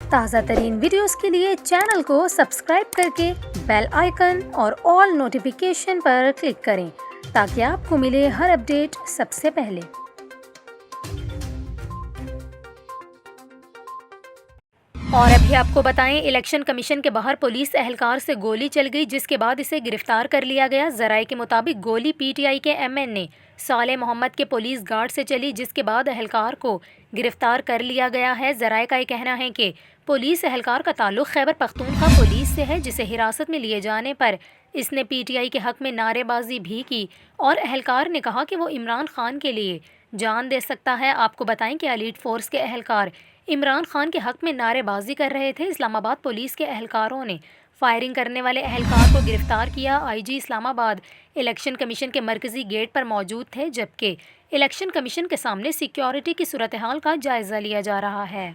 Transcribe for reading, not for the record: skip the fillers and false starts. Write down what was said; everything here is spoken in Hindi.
ताज़ा तरीन वीडियोस के लिए चैनल को सब्सक्राइब करके बेल आइकन और ऑल नोटिफिकेशन पर क्लिक करें ताकि आपको मिले हर अपडेट सबसे पहले। और अभी आपको बताएं, इलेक्शन कमीशन के बाहर पुलिस एहलकार से गोली चल गई, जिसके बाद इसे गिरफ्तार कर लिया गया। जराये के मुताबिक गोली पीटीआई के एमएनए साले मोहम्मद के पुलिस गार्ड से चली, जिसके बाद एहलकार को गिरफ्तार कर लिया गया है। जराये का ये कहना है कि पुलिस एहलकार का ताल्लुक खैबर पख्तूनख्वा पुलिस से है, जिसे हिरासत में लिए जाने पर इसने पीटीआई के हक में नारेबाजी भी की और एहलकार ने कहा कि वो इमरान खान के लिए जान दे सकता है। आपको बताएं कि एलीट फोर्स के एहलकार इमरान खान के हक में नारेबाजी कर रहे थे। इस्लामाबाद पुलिस के एहलकारों ने फायरिंग करने वाले एहलकार को गिरफ्तार किया। आईजी इस्लामाबाद इलेक्शन कमीशन के मरकजी गेट पर मौजूद थे, जबकि इलेक्शन कमीशन के सामने सिक्योरिटी की सूरत हाल का जायज़ा लिया जा रहा है।